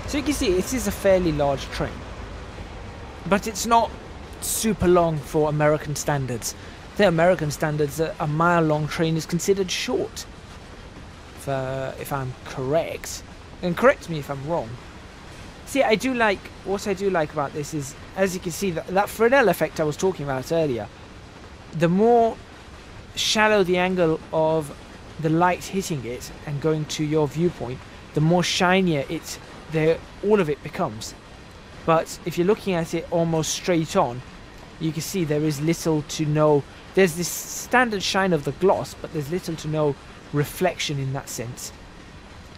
So you can see it is a fairly large train, but it's not super long for American standards. The American standards, a mile-long train is considered short, if I'm correct. And correct me if I'm wrong. See, what I do like about this is, as you can see, that Fresnel effect I was talking about earlier. The more shallow the angle of the light hitting it and going to your viewpoint, the more shinier all of it becomes. But if you're looking at it almost straight on, you can see there is little to no. There's this standard shine of the gloss, but there's little to no reflection in that sense.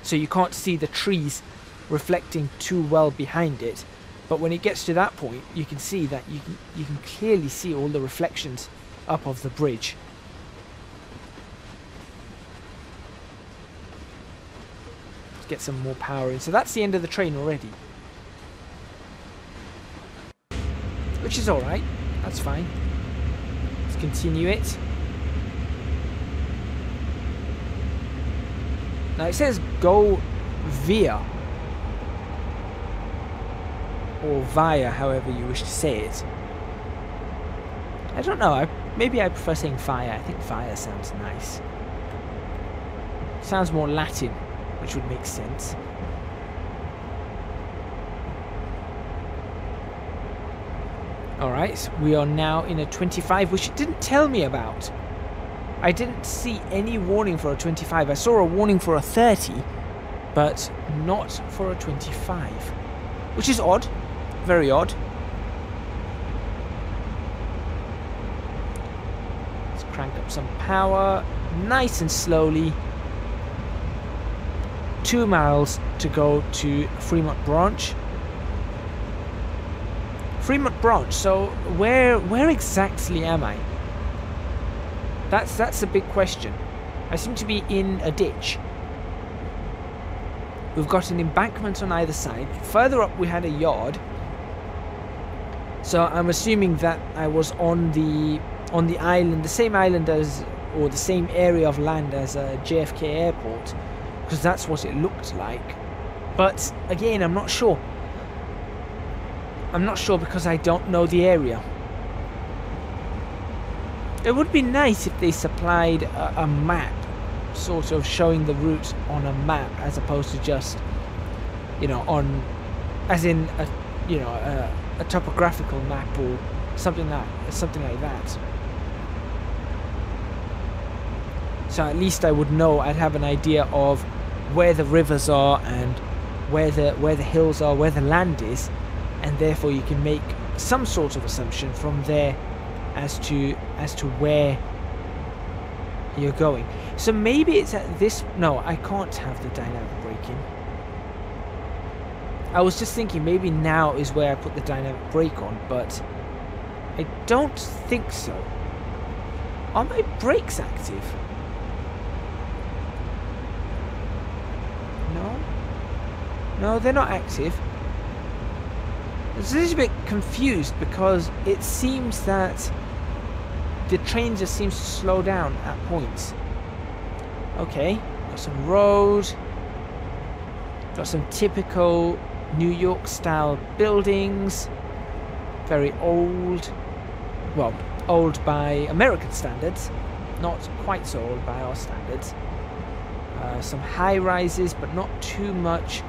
So you can't see the trees reflecting too well behind it. But when it gets to that point, you can see that you can clearly see all the reflections up of the bridge. Let's get some more power in. So that's the end of the train already, which is alright. That's fine. Let's continue it. Now it says go via, or via, however you wish to say it. I don't know, maybe I prefer saying via. I think via sounds nice. Sounds more Latin, which would make sense. Alright, we are now in a 25, which it didn't tell me about. I didn't see any warning for a 25. I saw a warning for a 30, but not for a 25. Which is odd. Very odd. Let's crank up some power. Nice and slowly. 2 miles to go to Fremont Branch. Fremont Branch, so where exactly am I? That's a big question. I seem to be in a ditch. We've got an embankment on either side. Further up we had a yard. So I'm assuming that I was on the island, the same island as, or the same area of land as JFK Airport, because that's what it looked like. But again, I'm not sure. I'm not sure because I don't know the area. It would be nice if they supplied a map, sort of showing the route on a map, as opposed to just, on, as in a topographical map or something like that. So at least I would know. I'd have an idea of where the rivers are and where the hills are, where the land is, and therefore you can make some sort of assumption from there as to where you're going. So maybe it's at this. No, I can't have the dynamic braking. I was just thinking maybe now is where I put the dynamic brake on, but I don't think so. Are my brakes active? No, they're not active. I was a little bit confused because it seems that the train just seems to slow down at points. Okay, got some road, got some typical New York style buildings, very old, well, old by American standards, not quite so old by our standards. Some high rises, but not too much,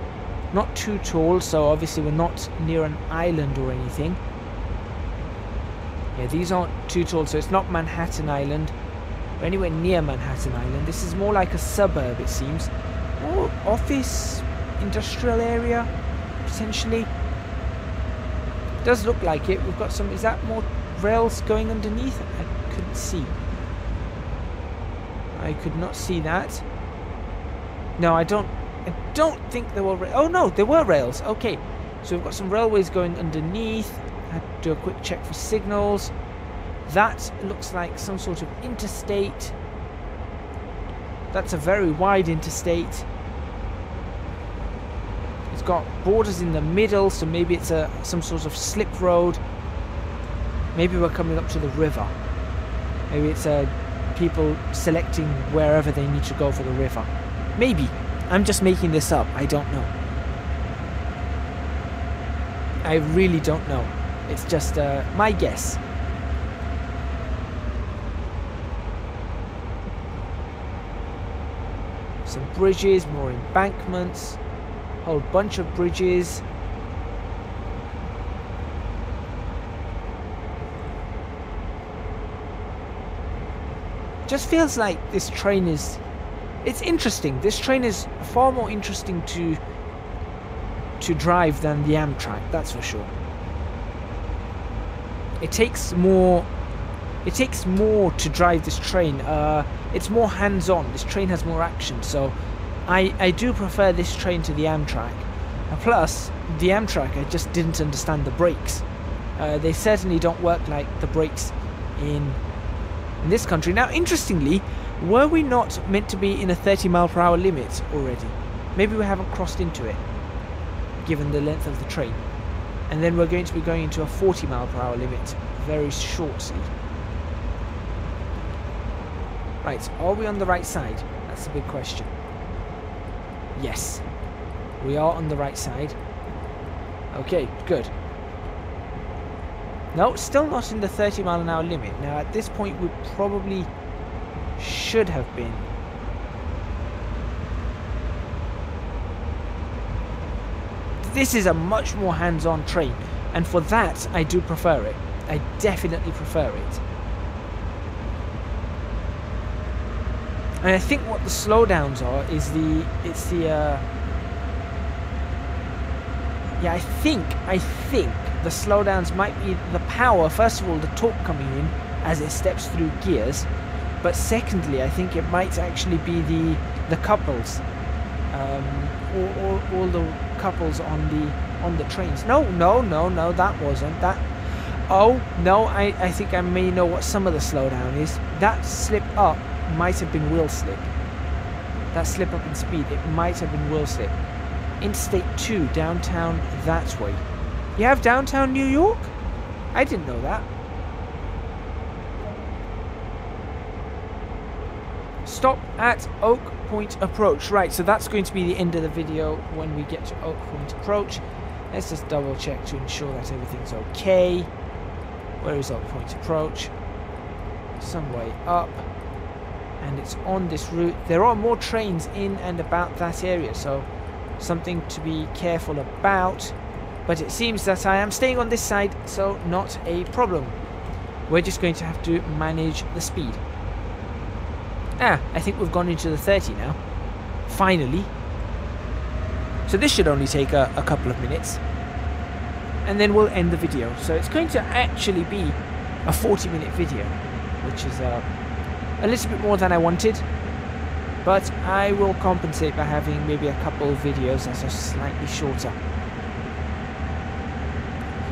not too tall, so obviously we're not near an island or anything. Yeah, these aren't too tall, so it's not Manhattan Island or anywhere near Manhattan Island. This is more like a suburb, it seems. More office, industrial area, potentially. Does look like it. We've got some, is that more rails going underneath? I couldn't see. I could not see that. No, I don't think there were. Oh no, there were rails. Okay, so we've got some railways going underneath. I had to do a quick check for signals. That looks like some sort of interstate. That's a very wide interstate. It's got borders in the middle, so maybe it's some sort of slip road. Maybe we're coming up to the river. Maybe it's people selecting wherever they need to go for the river. Maybe. I'm just making this up. I don't know. I really don't know. It's just my guess. Some bridges, more embankments, whole bunch of bridges. Just feels like this train is... It's interesting. This train is far more interesting to drive than the Amtrak, that's for sure. It takes more to drive this train. It's more hands-on. This train has more action, so I do prefer this train to the Amtrak. Plus, the Amtrak, I just didn't understand the brakes. They certainly don't work like the brakes in this country. Now, interestingly, were we not meant to be in a 30-mile-per-hour limit already? Maybe we haven't crossed into it, given the length of the train. And then we're going to be going into a 40-mile-per-hour limit very shortly. Right, are we on the right side? That's the big question. Yes, we are on the right side. Okay, good. No, still not in the 30-mile-an-hour limit. Now, at this point, we probably should have been. This is a much more hands-on train, and for that, I do prefer it. I definitely prefer it. And I think what the slowdowns are is yeah, I think the slowdowns might be the power. First of all, the torque coming in as it steps through gears, but secondly, I think it might actually be the couples, all the couples on the trains. No, that wasn't that. Oh no, I think I may know what some of the slowdown is. That slip up might have been wheel slip. That slip up in speed, it might have been wheel slip. Interstate 2, downtown that way. You have downtown New York? I didn't know that. Stop at Oak Point Approach. Right, so that's going to be the end of the video when we get to Oak Point Approach. Let's just double check to ensure that everything's okay. Where is Oak Point Approach? Some way up. And it's on this route. There are more trains in and about that area, so something to be careful about. But it seems that I am staying on this side, so not a problem. We're just going to have to manage the speed. I think we've gone into the 30 now. Finally. So this should only take a couple of minutes. And then we'll end the video. So it's going to actually be a 40-minute video, which is a little bit more than I wanted. But I will compensate by having maybe a couple of videos that are slightly shorter.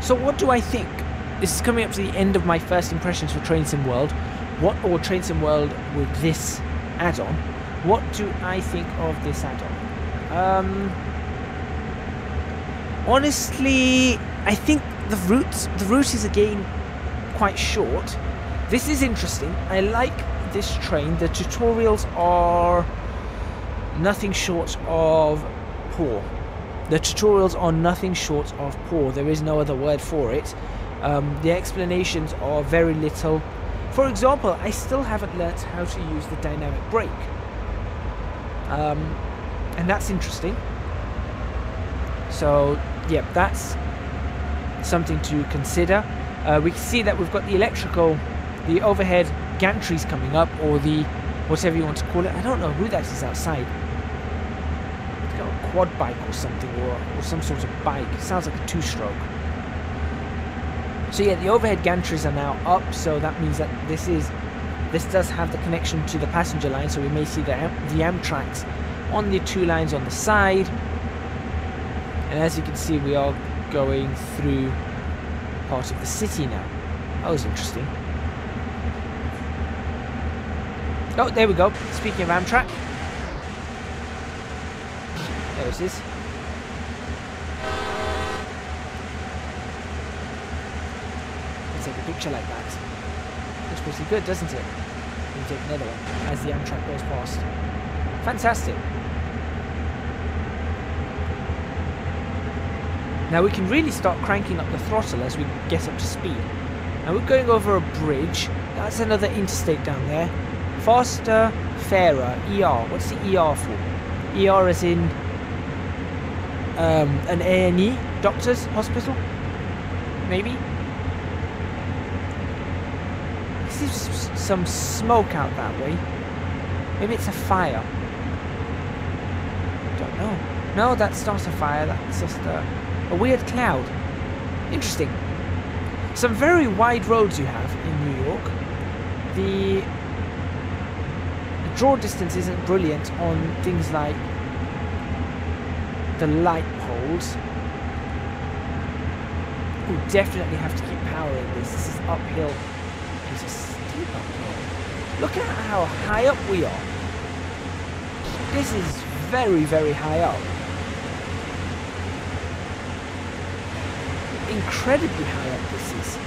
So what do I think? This is coming up to the end of my first impressions for Train Sim World. Or Train Sim World with this add-on. What do I think of this add-on? Honestly, I think the route is again quite short. This is interesting. I like this train. The tutorials are nothing short of poor. The tutorials are nothing short of poor. There is no other word for it. The explanations are very little. For example, I still haven't learnt how to use the dynamic brake. And that's interesting. So, yeah, that's something to consider. We can see that we've got the overhead gantries coming up, or the whatever you want to call it. I don't know who that is outside. It's got a quad bike or something, or some sort of bike. It sounds like a two-stroke. So yeah, the overhead gantries are now up, so that means that this does have the connection to the passenger line, so we may see the Amtraks on the two lines on the side. And as you can see, we are going through part of the city now. That was interesting. Oh, there we go. Speaking of Amtrak. There it is. Take a picture like that. Looks pretty good, doesn't it? We'll take another one as the Amtrak goes past. Fantastic. Now we can really start cranking up the throttle as we get up to speed. Now we're going over a bridge. That's another interstate down there. Faster, fairer, ER. What's the ER for? ER as in an A&E, doctor's hospital? Maybe? I see some smoke out that way. Maybe it's a fire. Don't know. No, that's not a fire. That's just a weird cloud. Interesting. Some very wide roads you have in New York. The draw distance isn't brilliant on things like the light poles. We definitely have to keep powering this. This is uphill. It's a steep uphill. Look at how high up we are. This is very, very high up. Incredibly high up this is.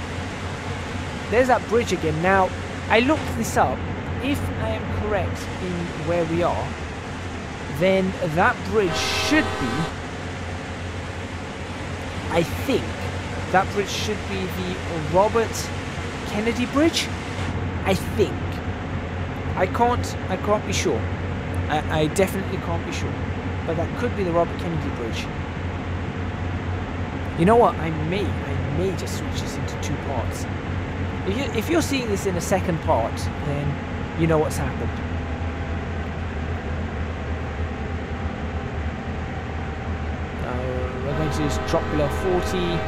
There's that bridge again. Now, I looked this up. If I am correct in where we are, then that bridge should be, I think, that bridge should be the Robert Kennedy Bridge. I think. I can't be sure. I definitely can't be sure. But that could be the Robert Kennedy Bridge. You know what? I may just switch this into two parts. If you're seeing this in a second part, then you know what's happened. We're going to just drop below 40.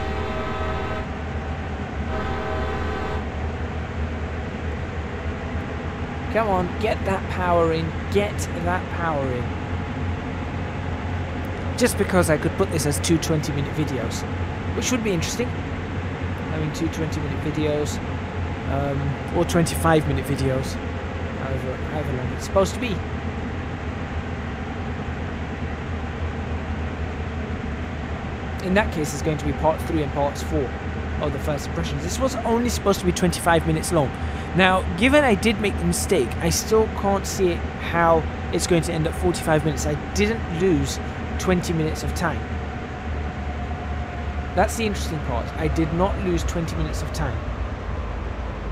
Come on, get that power in. Get that power in. Just because I could put this as two 20-minute videos, which would be interesting. Having two 20-minute videos, or 25-minute videos, however long it's supposed to be. In that case, it's going to be part 3 and parts 4 of the first impressions. This was only supposed to be 25 minutes long. Now, given I did make the mistake, I still can't see how it's going to end up 45 minutes. I didn't lose 20 minutes of time. That's the interesting part. I did not lose 20 minutes of time.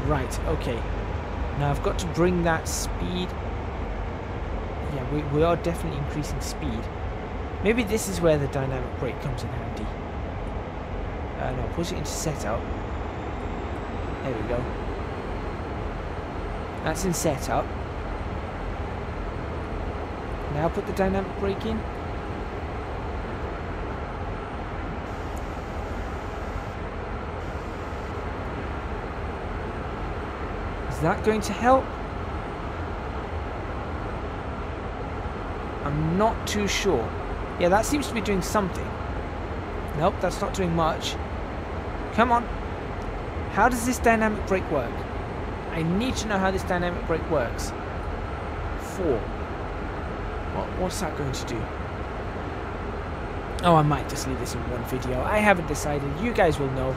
Right, okay. Now I've got to bring that speed. Yeah, we are definitely increasing speed. Maybe this is where the dynamic brake comes in handy. No, push it into setup. There we go. That's in setup. Now put the dynamic brake in. Is that going to help? I'm not too sure. Yeah, that seems to be doing something. Nope, that's not doing much. Come on. How does this dynamic brake work? I need to know how this dynamic brake works. 4. What's that going to do? Oh, I might just leave this in one video. I haven't decided. You guys will know.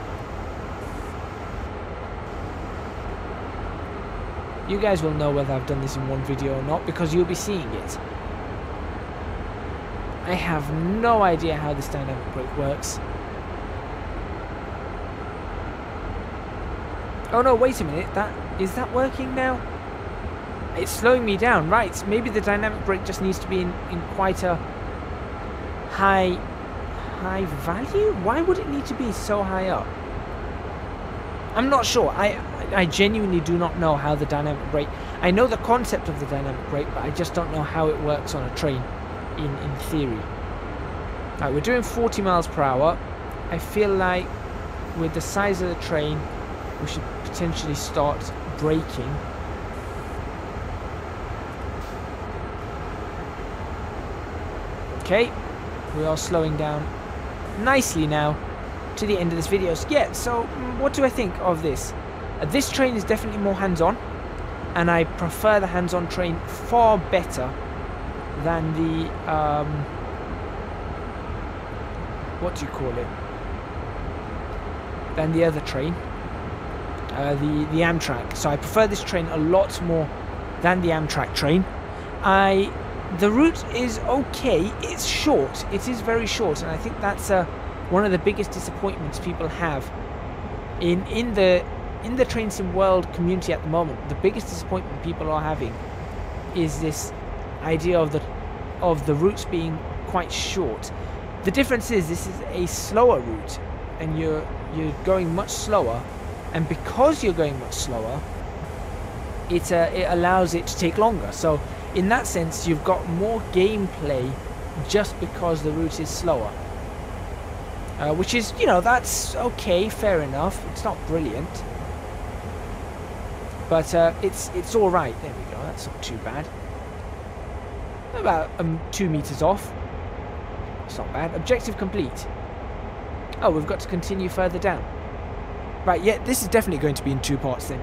You guys will know whether I've done this in one video or not, because you'll be seeing it. I have no idea how this dynamic brake works. Oh no, wait a minute. Is that working now? It's slowing me down, right? Maybe the dynamic brake just needs to be in quite a high value? Why would it need to be so high up? I'm not sure. I genuinely do not know how the dynamic brake... I know the concept of the dynamic brake, but I just don't know how it works on a train in theory. Right, we're doing 40 miles per hour. I feel like with the size of the train, we should potentially start braking. Okay, we are slowing down nicely now to the end of this video. So yeah, so what do I think of this? This train is definitely more hands-on, and I prefer the hands-on train far better than the what do you call it? Than the other train, the Amtrak. So I prefer this train a lot more than the Amtrak train. The route is okay. It's short. It is very short, and I think that's a one of the biggest disappointments people have in the train sim world community at the moment. The biggest disappointment people are having is this idea of the routes being quite short. The difference is this is a slower route, and you're going much slower, and because you're going much slower, it allows it to take longer. So in that sense, you've got more gameplay just because the route is slower, which is, you know, that's okay, fair enough. It's not brilliant, but it's all right. There we go. That's not too bad. About 2 meters off. It's not bad. Objective complete. Oh, we've got to continue further down. Right, yeah, this is definitely going to be in 2 parts then.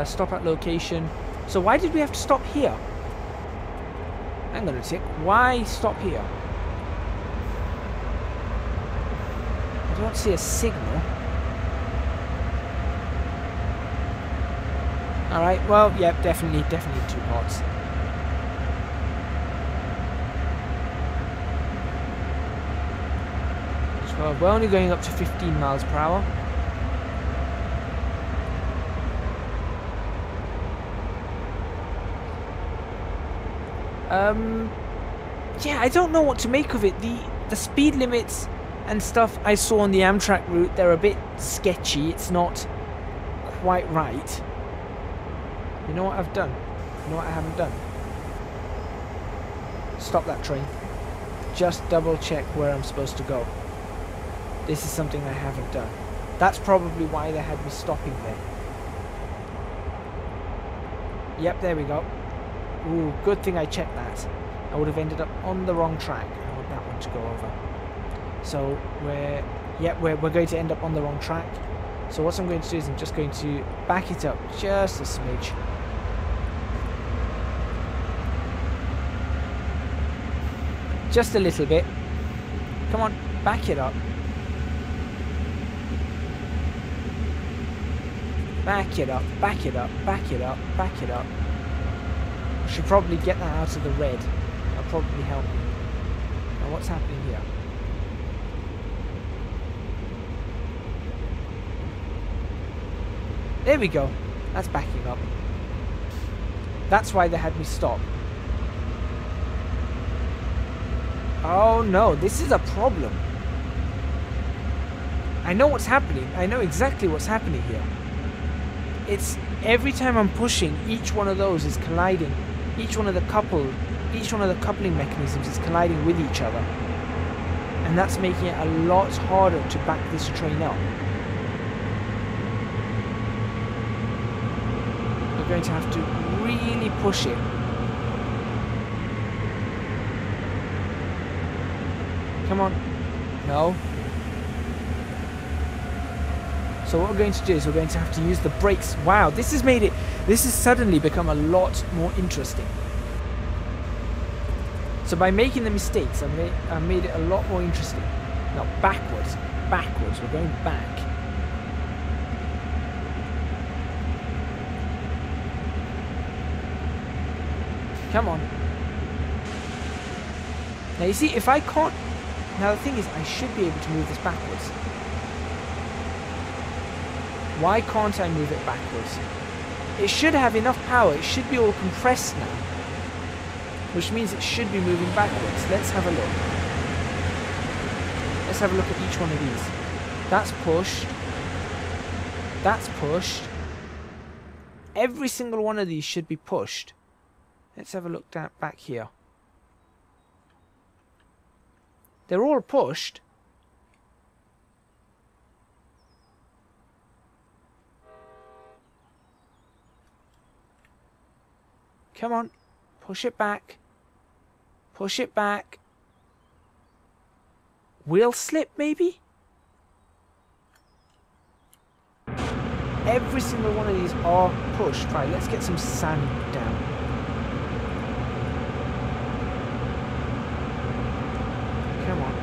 Stop at location. So why did we have to stop here? Hang on a tick. Why stop here? I don't see a signal. Alright, well, yeah, definitely 2 parts. So we're only going up to 15 miles per hour. Yeah, I don't know what to make of it. The speed limits and stuff I saw on the Amtrak route, they're a bit sketchy. It's not quite right. You know what I've done? You know what I haven't done? Stop that train. Just double check where I'm supposed to go. This is something I haven't done. That's probably why they had me stopping there. Yep, there we go. Ooh, good thing I checked that. I would have ended up on the wrong track. I want that one to go over. So we're going to end up on the wrong track. So what I'm going to do is I'm just going to back it up just a smidge. Just a little bit. Come on, back it up. Back it up, back it up, back it up, back it up. I should probably get that out of the red. That'll probably help me. Now what's happening here? There we go. That's backing up. That's why they had me stop. Oh no, this is a problem. I know what's happening. I know exactly what's happening here. It's every time I'm pushing, each one of those is colliding. Each one of the coupling mechanisms is colliding with each other. And that's making it a lot harder to back this train up. We're going to have to really push it. Come on. No. So what we're going to do is we're going to have to use the brakes. Wow, this has suddenly become a lot more interesting. So by making the mistakes, I've made it a lot more interesting. Now backwards, we're going back. Come on. Now you see, if I can't... Now the thing is, I should be able to move this backwards. Why can't I move it backwards? It should have enough power. It should be all compressed now. Which means it should be moving backwards. Let's have a look. Let's have a look at each one of these. That's pushed. That's pushed. Every single one of these should be pushed. Let's have a look down back here. They're all pushed. Come on. Push it back. Push it back. Wheel slip, maybe? Every single one of these are pushed. Right, let's get some sand down. Come on.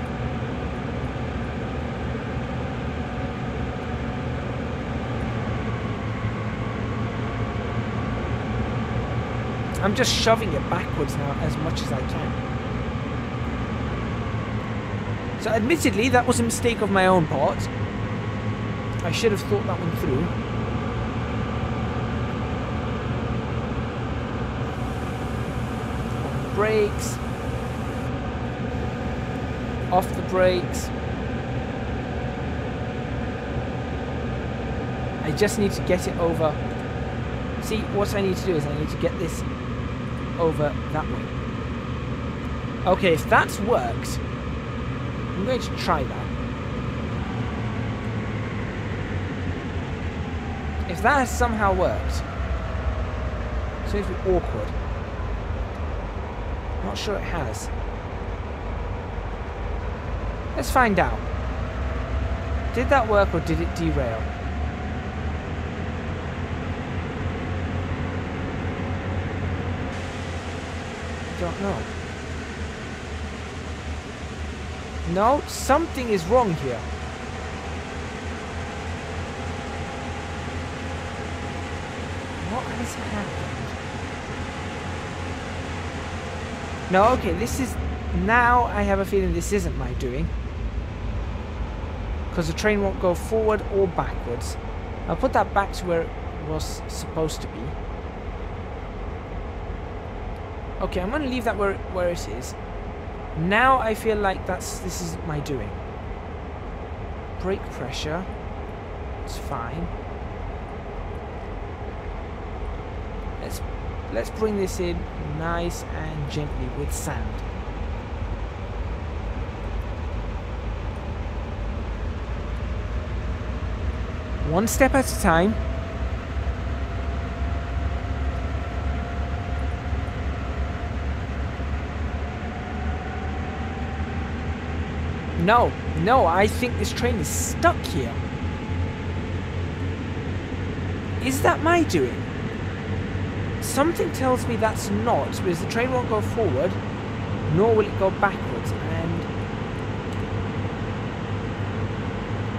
I'm just shoving it backwards now as much as I can. So admittedly, that was a mistake of my own part. I should have thought that one through. Brakes. Off the brakes. I just need to get it over. See, what I need to do is I need to get this over that way. Okay, if that's worked, I'm going to try that. If that has somehow worked, it's going to be awkward. I'm not sure it has. Let's find out. Did that work or did it derail? I don't know. No, something is wrong here. What has happened? No, okay, this is... Now I have a feeling this isn't my doing. Because the train won't go forward or backwards. I'll put that back to where it was supposed to be. Okay, I'm going to leave that where it is. Now I feel like this is my doing. Brake pressure. It's fine. Let's bring this in nice and gently with sand. One step at a time. No, I think this train is stuck here. Is that my doing? Something tells me that's not, because the train won't go forward, nor will it go backwards, and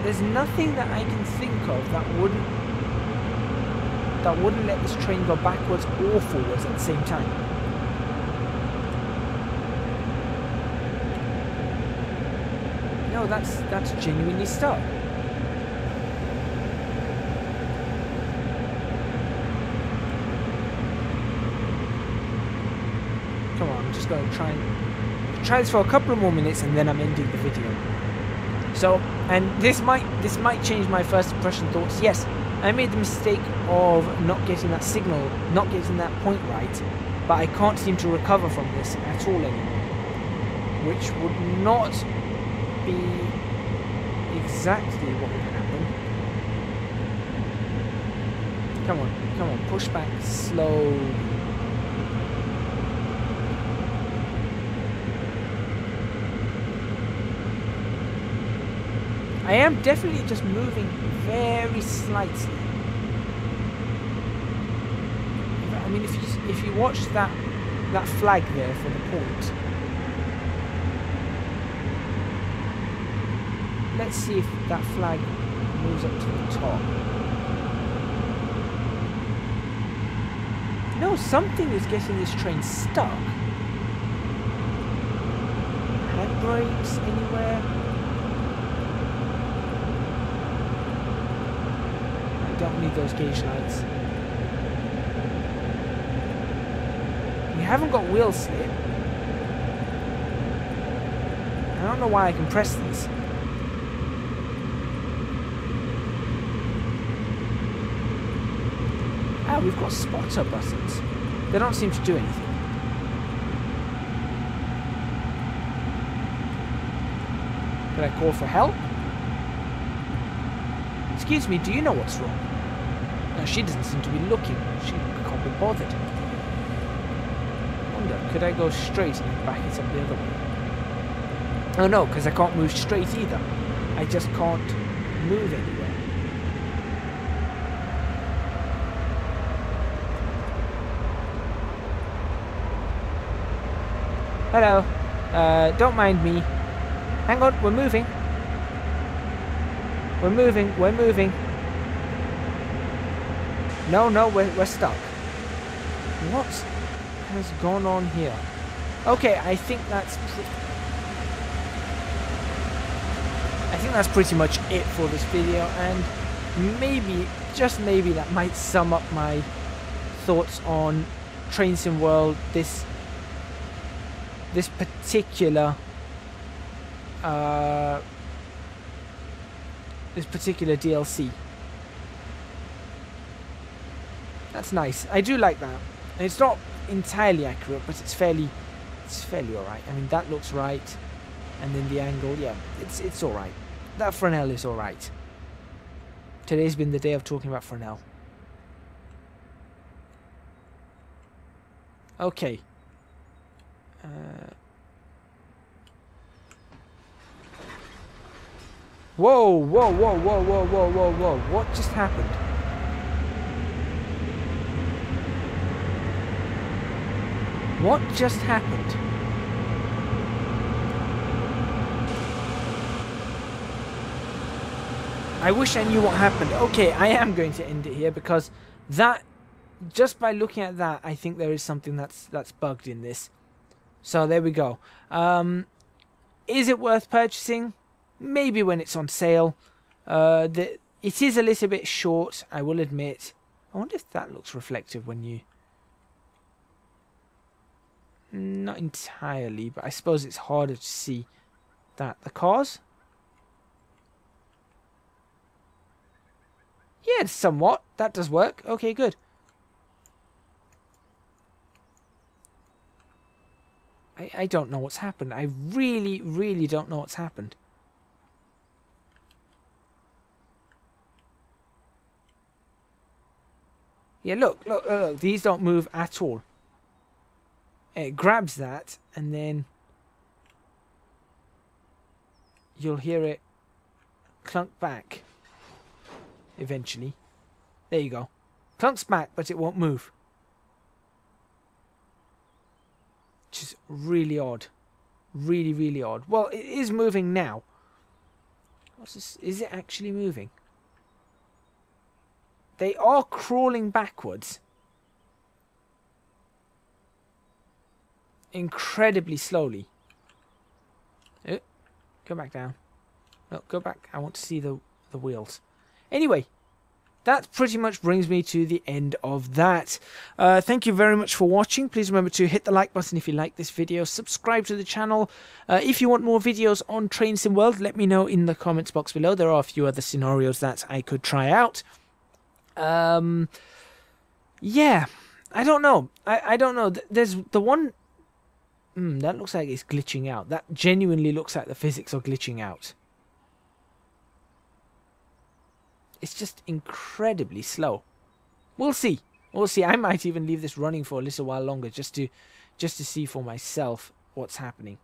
there's nothing that I can think of that wouldn't let this train go backwards or forwards at the same time. No, that's genuinely stuck. Come on, I'm just going to try this for a couple of more minutes, and then I'm ending the video. So, and this might change my first impression thoughts. Yes, I made the mistake of not getting that signal, not getting that point right, but I can't seem to recover from this at all anymore, which would not be exactly what would happen. Come on, push back slowly. I am definitely just moving very slightly. I mean, if you watch that flag there for the port. Let's see if that flag moves up to the top. No, something is getting this train stuck. Handbrakes anywhere? I don't need those gauge lights. We haven't got wheel slip. I don't know why I can press these. We've got spotter buttons. They don't seem to do anything. Can I call for help? Excuse me, do you know what's wrong? No, she doesn't seem to be looking. She can't be bothered. Wonder, could I go straight and back it up the other way? Oh no, because I can't move straight either. I just can't move anywhere. Hello. Don't mind me. Hang on, we're moving. We're moving. No, we're stuck. What has gone on here? Okay, I think that's... think that's pretty much it for this video, and maybe, just maybe, that might sum up my thoughts on Train Sim World, this particular DLC. That's nice. I do like that. And it's not entirely accurate, but it's fairly alright. I mean, that looks right, and then the angle, yeah, it's alright. That Fresnel is alright. Today's been the day of talking about Fresnel. Okay. Whoa, whoa, whoa, whoa, whoa, whoa, whoa, whoa. What just happened? What just happened? I wish I knew what happened. Okay, I am going to end it here because that, just by looking at that, I think there is something that's bugged in this. So there we go. Is it worth purchasing? Maybe when it's on sale. It is a little bit short, I will admit. I wonder if that looks reflective when you... Not entirely, but I suppose it's harder to see that. The cars? Yeah, somewhat. That does work. Okay, good. I don't know what's happened. I really, really don't know what's happened. Yeah, look, look, look, look. These don't move at all. It grabs that, and then you'll hear it clunk back eventually. There you go. Clunks back, but it won't move. Which is really odd. Really, really odd. Well, it is moving now. What's this? Is it actually moving? They are crawling backwards. Incredibly slowly. Oh, go back down. No, go back. I want to see the wheels. Anyway, that pretty much brings me to the end of that. Thank you very much for watching. Please remember to hit the like button if you like this video. Subscribe to the channel. If you want more videos on Train Sim World, let me know in the comments box below. There are a few other scenarios that I could try out. Yeah, I don't know. I don't know. There's the one... that looks like it's glitching out. That genuinely looks like the physics are glitching out. It's just incredibly slow. We'll see. We'll see. I might even leave this running for a little while longer just to see for myself what's happening.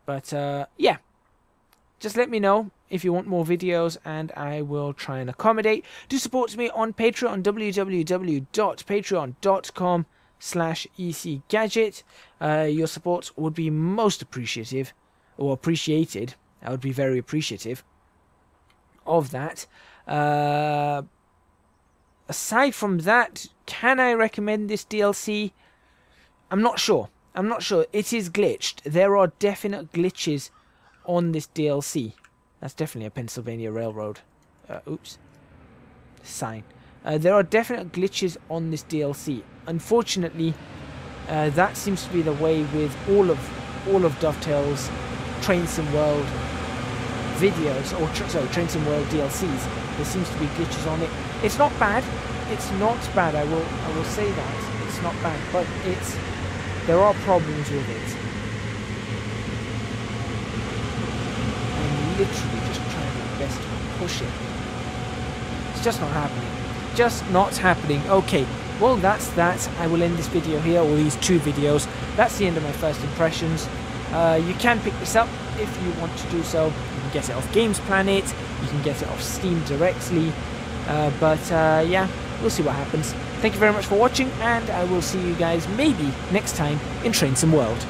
But yeah, just let me know if you want more videos and I will try and accommodate. Do support me on Patreon, www.patreon.com/ecgadget. Your support would be most appreciative, or appreciated. I would be very appreciative of that. Aside from that, can I recommend this DLC? I'm not sure. I'm not sure. It is glitched. There are definite glitches on this DLC. That's definitely a Pennsylvania Railroad. Oops. Sign. There are definite glitches on this DLC. Unfortunately, that seems to be the way with all of Dovetail's Train Sim World videos, or sorry, Train Sim World DLCs. There seems to be glitches on it. It's not bad. It's not bad. I will say that it's not bad, but there are problems with it. I'm literally just trying my best to push it. It's just not happening. Just not happening. Okay. Well, that's that. I will end this video here, or these two videos. That's the end of my first impressions. You can pick this up if you want to do so. You can get it off Games Planet. You can get it off Steam directly. Yeah, we'll see what happens. Thank you very much for watching, and I will see you guys maybe next time in Train Sim World.